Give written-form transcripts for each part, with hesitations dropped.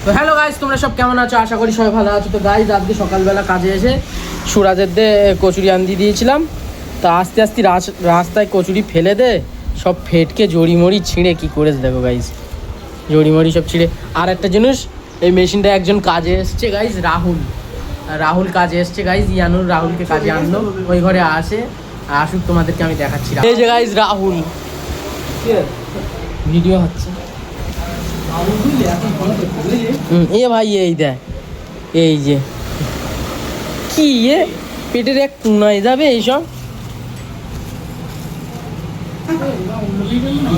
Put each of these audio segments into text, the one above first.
তো hello guys, তোমরা সব কেমন আছো? আশা করি সবাই ভালো আছো। তো গাইজ, আজকে সকালবেলা কাজে এসে সুরাজের কচুরি আন দিয়ে দিয়েছিলাম। তা আস্তে আস্তে রাস্তায় কচুরি ফেলে দে সব ফেটকে জড়িমড়ি ছিঁড়ে কী করেছে দেখো গাইজ, জড়িমড়ি সব ছিঁড়ে। আর একটা জিনিস, এই মেশিনটা একজন কাজে এসছে গাইজ, রাহুল কাজে এসছে গাইজ। ইয়ানুর রাহুলকে কাজে আনলো, ওই ঘরে আসে আসুক, তোমাদেরকে আমি দেখাচ্ছি। এই যে গাইজ রাহুল ভিডিও হচ্ছে। এ ভাই এই দেখ, এই যে কি পেটের এক কোনায় যাবে এইসব,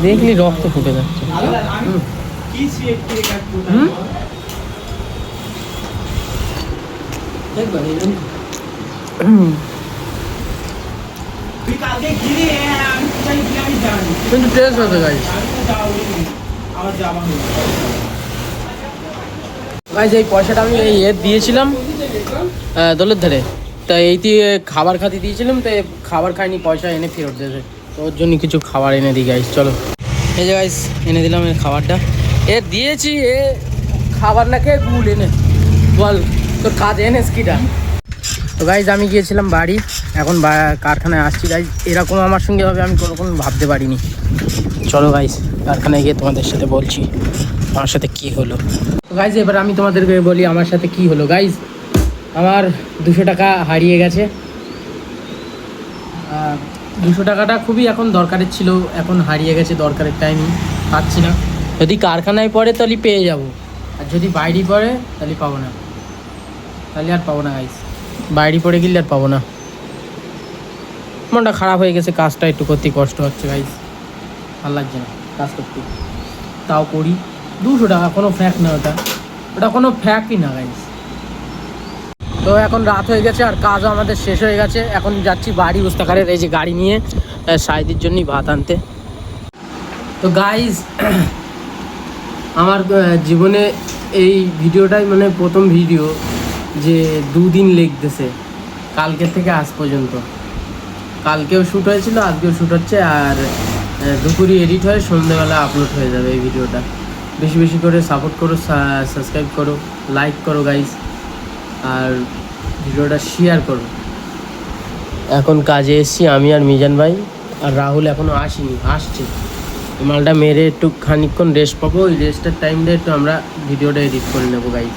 দেখলি রক্ত ফুটে যাচ্ছে। কিন্তু টেস্ট আছে গাইজ। গাইজ এই পয়সাটা আমি এই দিয়েছিলাম দোলের ধারে, তা এইটি খাবার খাতে দিয়েছিলাম, তো খাবার খাইনি, পয়সা এনে ফেরত দিয়েছে। তো ওর জন্য কিছু খাবার এনে দিই গাইজ। চলো এই যে গাইজ এনে দিলাম এর খাবারটা, দিয়েছি খাবার না খেয়ে গুল এনে বল তোর কাজে এনেস কিটা। তো গাইজ আমি গিয়েছিলাম বাড়ি, এখন কারখানায় আসছি গাইজ। এরকম আমার সঙ্গে হবে আমি কোনো ভাবতে পারিনি। চলো গাইজ কারখানায় গিয়ে তোমাদের সাথে বলছি আমার সাথে কি হলো। তো গাইজ এবার আমি তোমাদেরকে বলি আমার সাথে কি হলো। গাইজ আমার 200 টাকা হারিয়ে গেছে। 200 টাকাটা খুবই এখন দরকারের ছিল, এখন হারিয়ে গেছে, দরকারের টাইমই পাচ্ছি না। যদি কারখানায় পড়ে তাহলে পেয়ে যাব, আর যদি বাইরে পড়ে তাহলে পাবো না, তাহলে আর পাবো না গাইজ। বাইরে পড়ে গেলে আর পাবো না। মনটা খারাপ হয়ে গেছে, কাজটা একটু করতে কষ্ট হচ্ছে গাইজ, ভালো লাগছে না কাজ করতে। তাও করি। 200 টাকা কোনো ফ্যাক না, ওটা কোনো ফ্যাকই না গাইজ। তো এখন রাত হয়ে গেছে আর কাজও আমাদের শেষ হয়ে গেছে। এখন যাচ্ছি বাড়ি উস্তাকারের এই যে গাড়ি নিয়ে সাইদির জন্যই ভাত আনতে। তো গাইজ আমার জীবনে এই ভিডিওটাই মানে প্রথম ভিডিও যে 2 দিন লেগতেছে, কালকের থেকে আজ পর্যন্ত। কালকেও শ্যুট হয়েছিল, আজকেও শ্যুট হচ্ছে, আর দুপুরে এডিট হয়ে সন্ধ্যেবেলা আপলোড হয়ে যাবে এই ভিডিওটা। বেশি বেশি করে সাপোর্ট করো, সাবস্ক্রাইব করো, লাইক করো গাইজ, আর ভিডিওটা শেয়ার করো। এখন কাজে এসেছি আমি আর মিজান ভাই, আর রাহুল এখনও আসেনি, আসছে। মালটা মেরে একটু খানিকক্ষণ রেস্ট পাবো, ওই রেস্টের টাইমটা একটু আমরা ভিডিওটা এডিট করে নেবো গাইজ।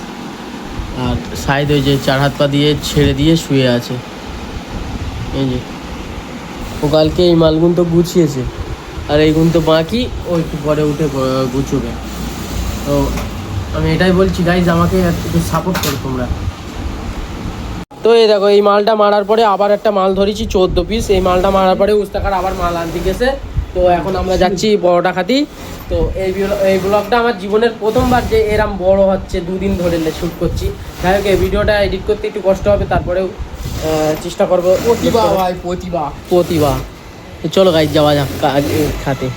আর সাইড ওই যে 4 হাত পা দিয়ে ছেড়ে দিয়ে শুয়ে আছে, এই যে ও কালকে এই মালগুন তো গুছিয়েছে, আর এইগুন তো বাকি, ও একটু পরে উঠে গুছবে। তো আমি এটাই বলছি গাইজ, আমাকে একটু সাপোর্ট করো তোমরা। তো এই দেখো এই মালটা মারার পরে আবার একটা মাল ধরেছি 14 পিস। এই মালটা মারার পরে উস্তাকার আবার মাল আনতে গেছে। তো এখন আমরা যাচ্ছি বড়টা খাতি। তো এই ব্লগটা আমার জীবনের প্রথমবার যে এরম বড় হচ্ছে, 2 দিন ধরে শ্যুট করছি। যাই হোক এই ভিডিওটা এডিট করতে একটু কষ্ট হবে, তারপরেও চেষ্টা করবো। প্রতিভা চলো গাইজ যাওয়া যাক খাতে।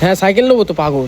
হ্যাঁ সাইকেল নেবো তো পাগল।